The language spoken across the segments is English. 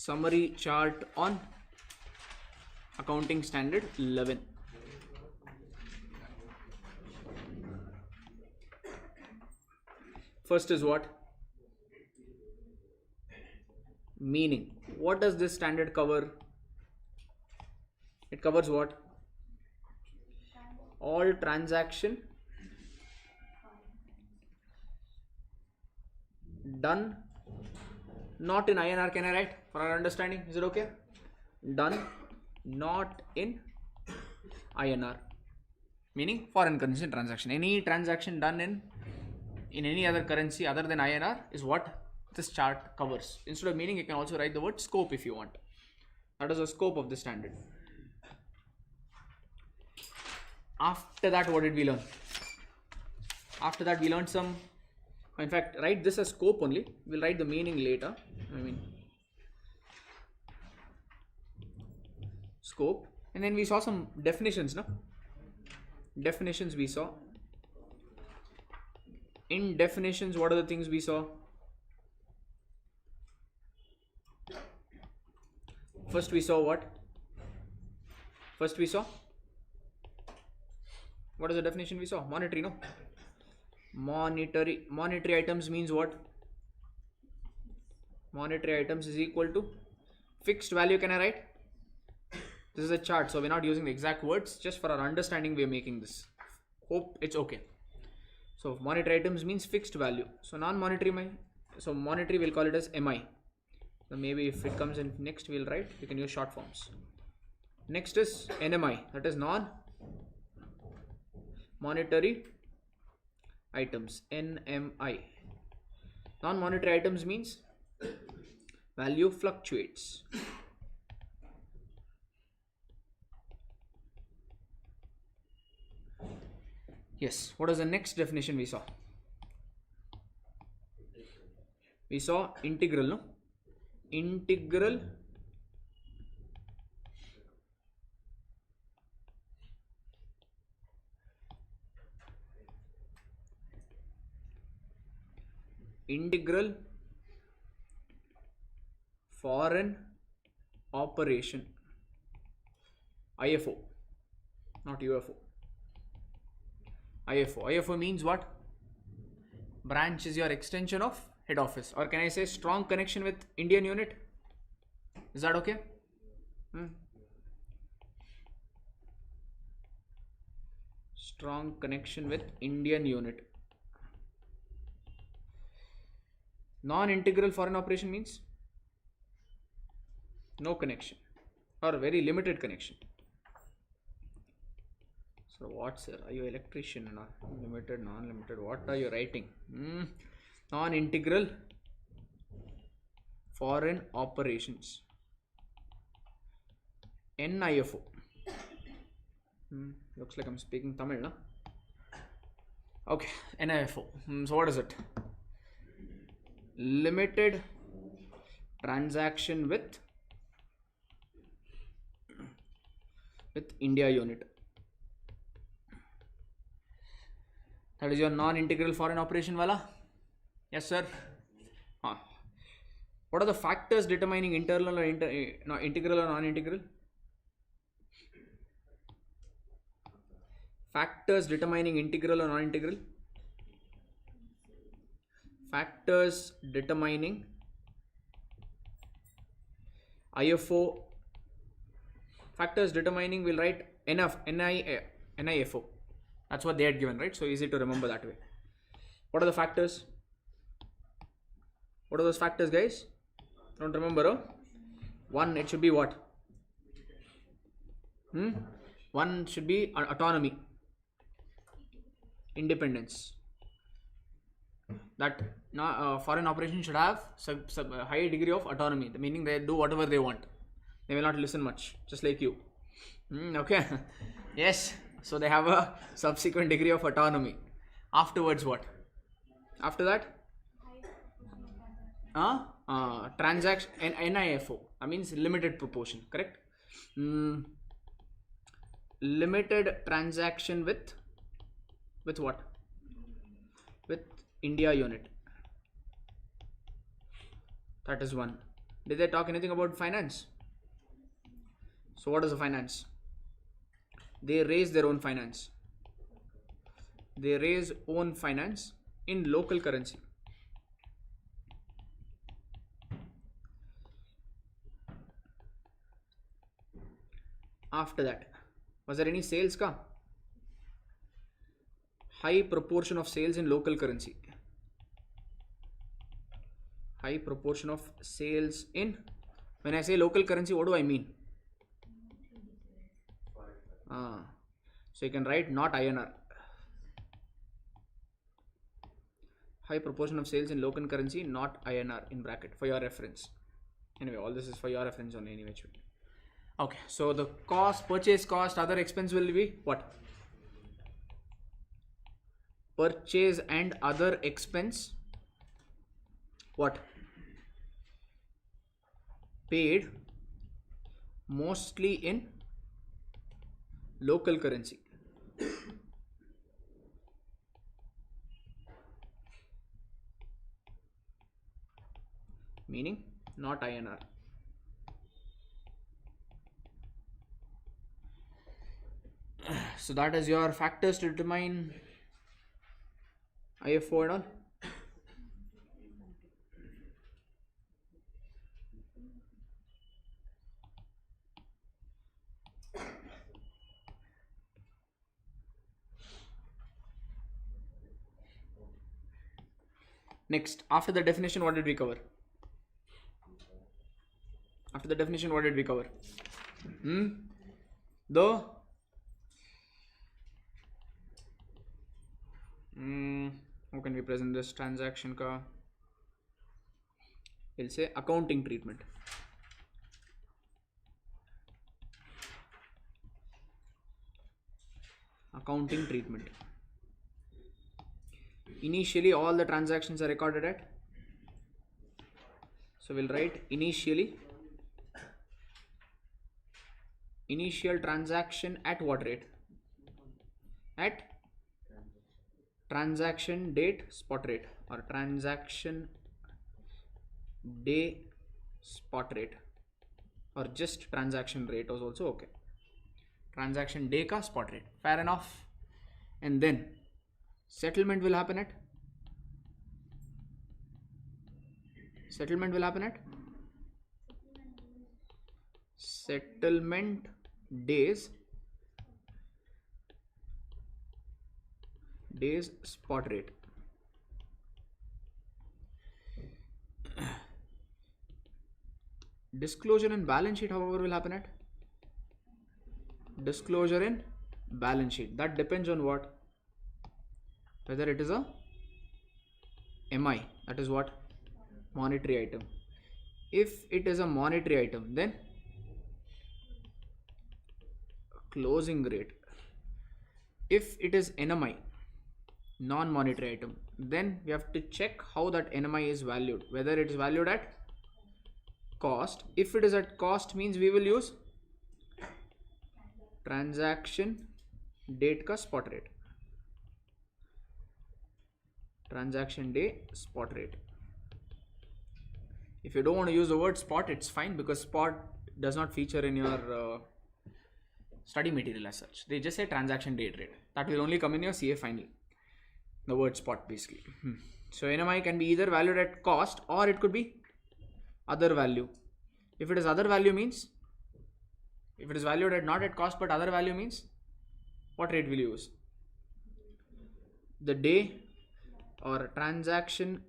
summary chart on accounting standard 11. First is what? Meaning. What does this standard cover? It covers what? All transaction done not in INR. Can I write for our understanding? Is it okay? Done not in INR, meaning foreign currency transaction. Any transaction done in any other currency other than INR is what this chart covers. Instead of meaning, you can also write the word scope if you want. That is the scope of the standard. After that, what did we learn? After that, we learned some. In fact, write this as scope only. We'll write the meaning later. Scope. And then we saw some definitions, no? Definitions we saw. In definitions, what are the things we saw? First we saw what? First we saw? What is the definition we saw? Monetary, no? Monetary items means what? Monetary items is equal to fixed value. Can I write? This is a chart, so we're not using the exact words. Just for our understanding, we are making this. Hope it's okay. So monetary items means fixed value. So non-monetary, so monetary we'll call it as MI. So maybe if it comes in next, we'll write. You can use short forms. Next is NMI. That is non-monetary items. NMI. Non-monetary items means value fluctuates. Yes. What is the next definition we saw? We saw integral, no? Integral foreign operation. IFO, not UFO. IFO means what? Branch is your extension of head office, or can I say strong connection with Indian unit? Is that okay? Strong connection with Indian unit. Non-integral foreign operation means no connection or very limited connection. So what, sir? Are you electrician? Limited, non-limited. What are you writing? Non-integral foreign operations. NIFO. Looks like I'm speaking Tamil, no? Okay, NIFO. So what is it? Limited transaction with India unit. That is your non-integral foreign operation wala? Yes, sir. What are the factors determining integral or non-integral? Factors determining integral or non-integral? Factors determining IFO. Factors determining, we'll write NIFO. That's what they had given, right? So easy to remember that way. What are the factors? What are those factors, guys? Don't remember, oh? One, it should be what? One should be autonomy, independence. That foreign operation should have a high degree of autonomy, meaning they do whatever they want. They will not listen much, just like you. Okay. Yes. So they have a subsequent degree of autonomy. Afterwards, what? After that? Transaction, NIFO. That means limited proportion, correct? Limited transaction with what? With India unit. That is one. Did they talk anything about finance? So what is the finance? They raise their own finance. They raise own finance in local currency. After that, was there any sales ka? High proportion of sales in local currency. High proportion of sales in, when I say local currency, what do I mean? So you can write not INR. High proportion of sales in local currency, not INR, in bracket for your reference. Anyway, all this is for your reference only anyway. Okay, so the cost, purchase cost, other expense will be what? Purchase and other expense, what? Paid mostly in local currency. Meaning not INR. So that is your factors to determine IFO and all. Next, after the definition, what did we cover? After the definition, what did we cover? How can we present this transaction ka? We'll say accounting treatment. Accounting treatment. Initially, all the transactions are recorded at. So we'll write initially. Initial transaction at what rate? At transaction date spot rate, or transaction day spot rate, or just transaction rate was also okay. Transaction day ka spot rate, fair enough. And then settlement will happen at settlement days spot rate. Disclosure in balance sheet, however, will happen at disclosure in balance sheet. That depends on what? Whether it is a MI, that is what? Monetary item. If it is a monetary item, then closing rate. If it is NMI, non-monetary item, then we have to check how that NMI is valued, whether it is valued at cost. If it is at cost, means we will use transaction date ka spot rate. Transaction day spot rate. If you don't want to use the word spot, it's fine, because spot does not feature in your study material as such. They just say transaction date rate. That will only come in your CA final. The word spot basically. So NMI can be either valued at cost, or it could be other value. If it is other value, means if it is valued at not at cost but other value, means what rate will you use? The day or transaction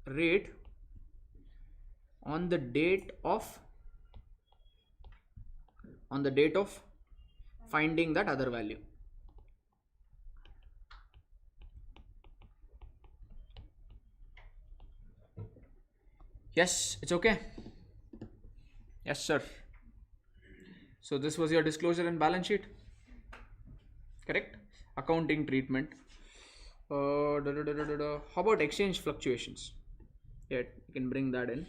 rate on the date of finding that other value. Yes, it's okay. Yes, sir. So this was your disclosure and balance sheet, correct? Accounting treatment. How about exchange fluctuations? Yeah, you can bring that in.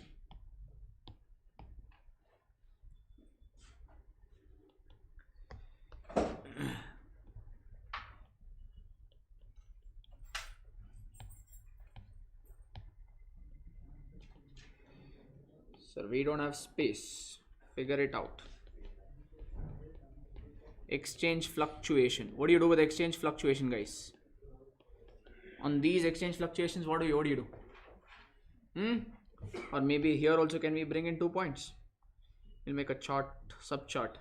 Sir, we don't have space. Figure it out. Exchange fluctuation. What do you do with exchange fluctuation, guys? On these exchange fluctuations, what do you do? Or maybe here also can we bring in 2 points? We'll make a chart, subchart.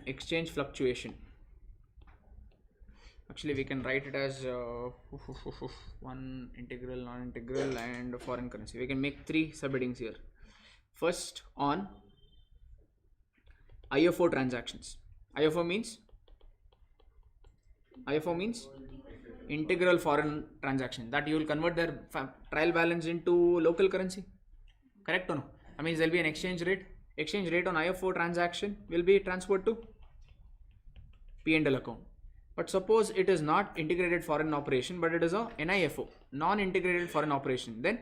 Exchange fluctuation. Actually, we can write it as one integral, non-integral, and foreign currency. We can make 3 subheadings here. First, on IFO transactions. IFO means integral foreign transaction, that you will convert their trial balance into local currency. Correct or no? That means there will be an exchange rate. Exchange rate on IFO transaction will be transferred to P&L account. But suppose it is not integrated foreign operation, but it is a NIFO, non-integrated foreign operation. Then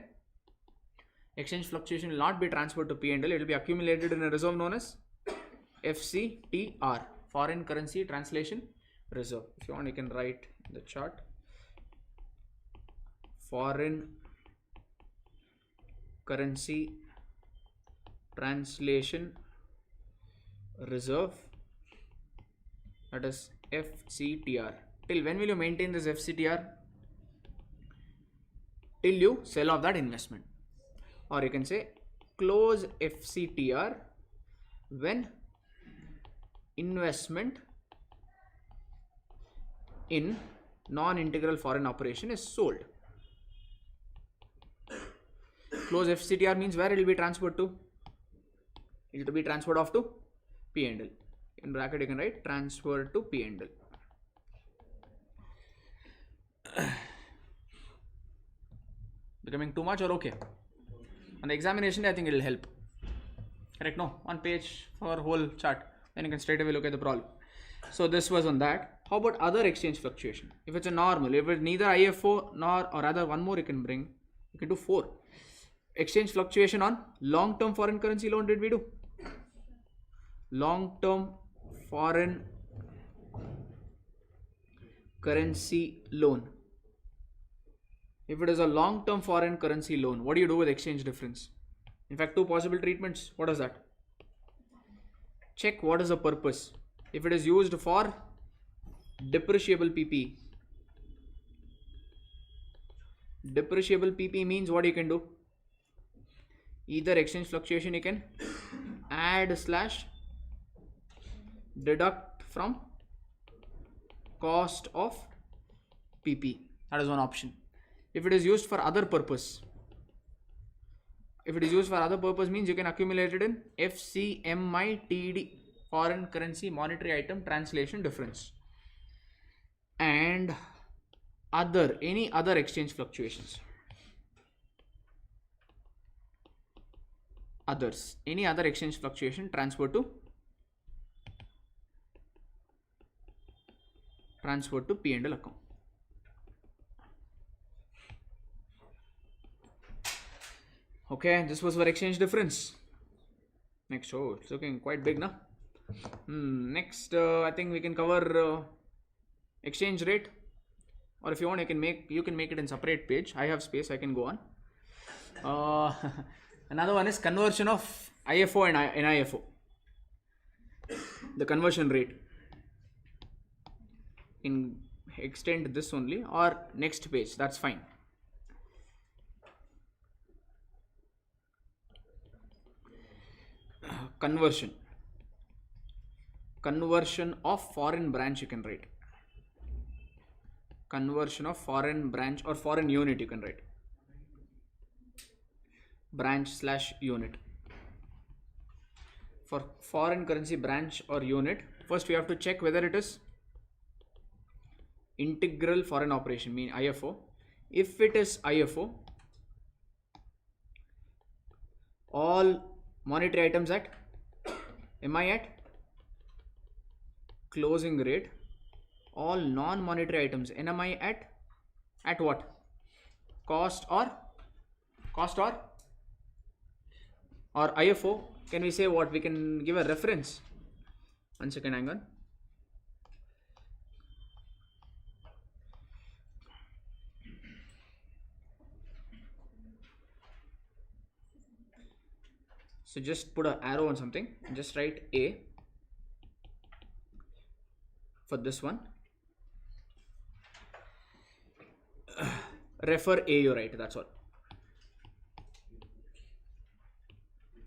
exchange fluctuation will not be transferred to P&L. It will be accumulated in a reserve known as FCTR, foreign currency translation reserve. If you want, you can write in the chart foreign currency translation reserve, that is FCTR. Till when will you maintain this FCTR? Till you sell off that investment. Or you can say close FCTR when investment in non-integral foreign operation is sold. Close FCTR means where it will be transferred to? It will be transferred off to P&L. In bracket you can write transfer to P&L. Becoming too much or okay? On the examination I think it will help. Correct? No? One page for whole chart. Then you can straight away look at the problem. So this was on that. How about other exchange fluctuation? If it's a normal, if it's neither IFO nor, or rather one more you can bring, you can do 4. Exchange fluctuation on long-term foreign currency loan did we do? Long-term foreign currency loan. If it is a long-term foreign currency loan, what do you do with exchange difference? In fact, 2 possible treatments. What is that? Check what is the purpose. If it is used for depreciable PP. Depreciable PP means what you can do? Either exchange fluctuation you can add / deduct from cost of PP. That is one option. If it is used for other purpose, means you can accumulate it in FCMITD, foreign currency monetary item translation difference, and any other exchange fluctuations. Any other exchange fluctuation transfer to P&L account. Okay, this was for exchange difference. Next, oh, it's looking quite big now. Next, I think we can cover exchange rate, or if you want, you can make it in separate page. I have space, I can go on. Another one is conversion of IFO and NIFO. The conversion rate. In extend this only or next page, that's fine. Conversion of foreign branch you can write. Conversion of foreign branch or foreign unit you can write. Branch / unit. For foreign currency branch or unit, first we have to check whether it is integral foreign operation, mean IFO. If it is IFO, all monetary items at MI at closing rate, all non-monetary items NMI at what? Cost or IFO. Can we say what? We can give a reference. 1 second, hang on. So just put an arrow on something, just write A for this one. Refer A, you write, that's all.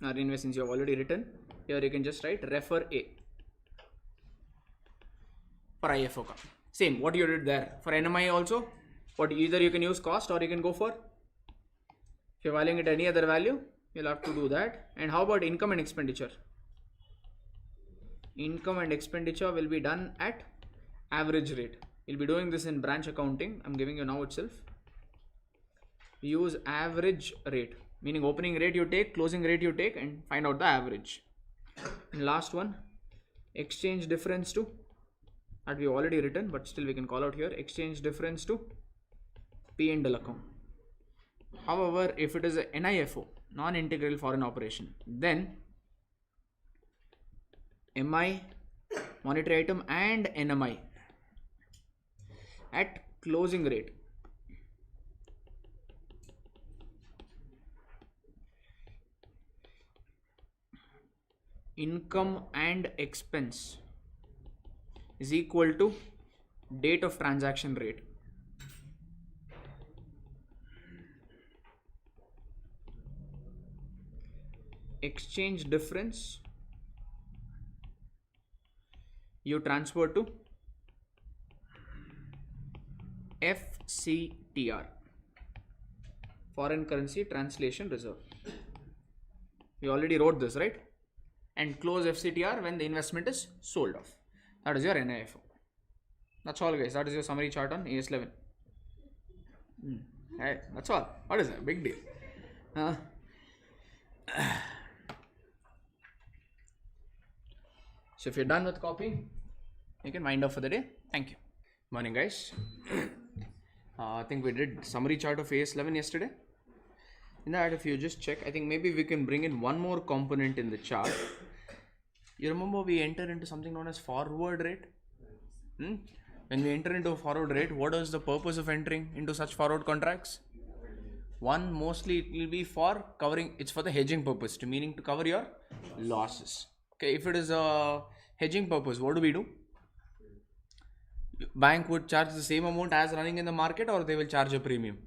Now anyway, since you have already written, here you can just write refer A for IFO. Same, what you did there. For NMI also, what either you can use cost or you can go for, if you're valuing it any other value, you'll have to do that. And how about income and expenditure? Income and expenditure will be done at average rate. You'll be doing this in branch accounting. I'm giving you now itself. Use average rate, meaning opening rate you take, closing rate you take, and find out the average. And last one, exchange difference to, that we already written, but still we can call out here, exchange difference to P&L account. However, if it is a NIFO, non-integral foreign operation, then MI, monetary item, and NMI at closing rate. Income and expense is equal to date of transaction rate. Exchange difference you transfer to FCTR, foreign currency translation reserve. We already wrote this, right? And close FCTR when the investment is sold off. That is your NIFO. That's all, guys. That is your summary chart on AS11. Hey, that's all. What is that? Big deal. So if you're done with copying, you can wind up for the day. Thank you. Morning, guys. I think we did summary chart of AS11 yesterday. In that, if you just check, I think maybe we can bring in one more component in the chart. You remember we enter into something known as forward rate? When we enter into a forward rate, what is the purpose of entering into such forward contracts? One, mostly it will be for covering, it's for the hedging purpose, meaning to cover your losses. Okay, if it is a hedging purpose, what do? Bank would charge the same amount as running in the market, or they will charge a premium.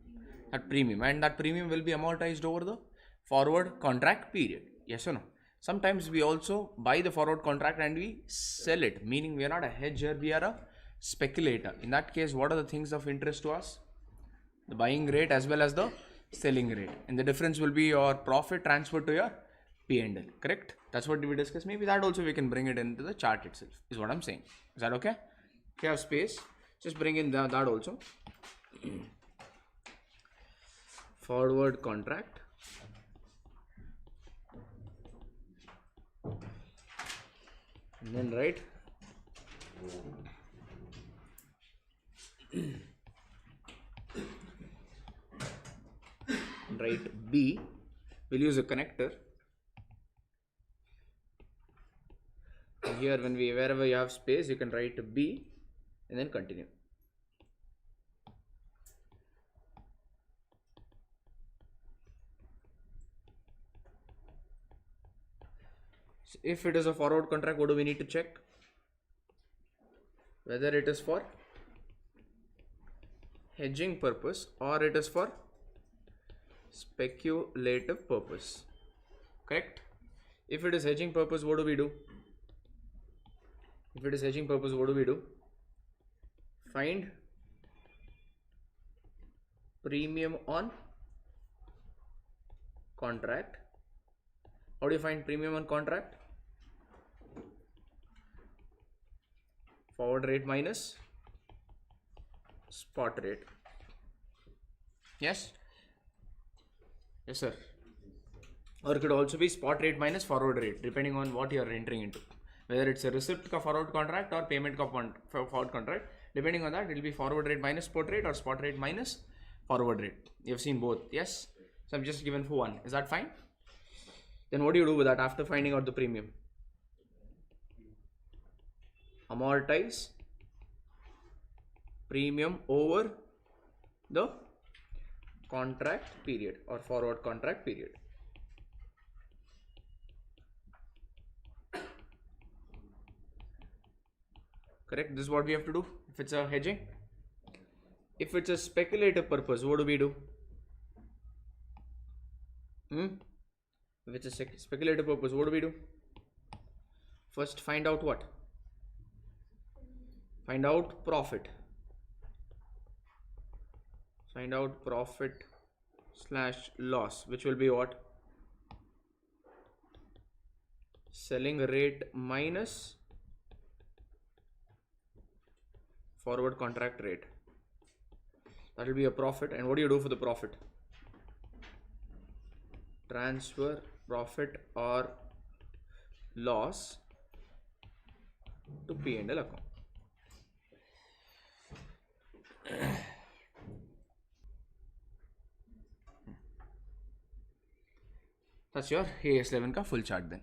That premium, and that premium will be amortized over the forward contract period. Yes or no? Sometimes we also buy the forward contract and we sell it, meaning we are not a hedger, we are a speculator. In that case, what are the things of interest to us? The buying rate as well as the selling rate, and the difference will be your profit transferred to your P&L. Correct? That's what we discussed. Maybe that also we can bring it into the chart itself, is what I'm saying. Is that okay? If you have space, just bring in that also. Forward contract. And then write B. We'll use a connector. Here, wherever you have space, you can write B and then continue. So if it is a forward contract, what do we need to check? Whether it is for hedging purpose or it is for speculative purpose. Correct? If it is hedging purpose, what do? If it is hedging purpose, what do? Find premium on contract. How do you find premium on contract? Forward rate minus spot rate. Yes? Yes, sir. Or it could also be spot rate minus forward rate, depending on what you are entering into. Whether it's a receipt ka forward contract or payment ka forward contract, depending on that, it will be forward rate minus spot rate or spot rate minus forward rate. You have seen both, yes? So I'm just given for one. Is that fine? Then what do you do with that after finding out the premium? Amortize premium over the contract period or forward contract period. Correct? This is what we have to do if it's a hedging. If it's a speculative purpose, what do we do? If it's a speculative purpose, what do we do? First, find out what? Find out profit. Find out profit slash loss, which will be what? Selling rate minus forward contract rate. That will be a profit. And what do you do for the profit? Transfer profit or loss to P&L account. That's your AS11 का full chart then.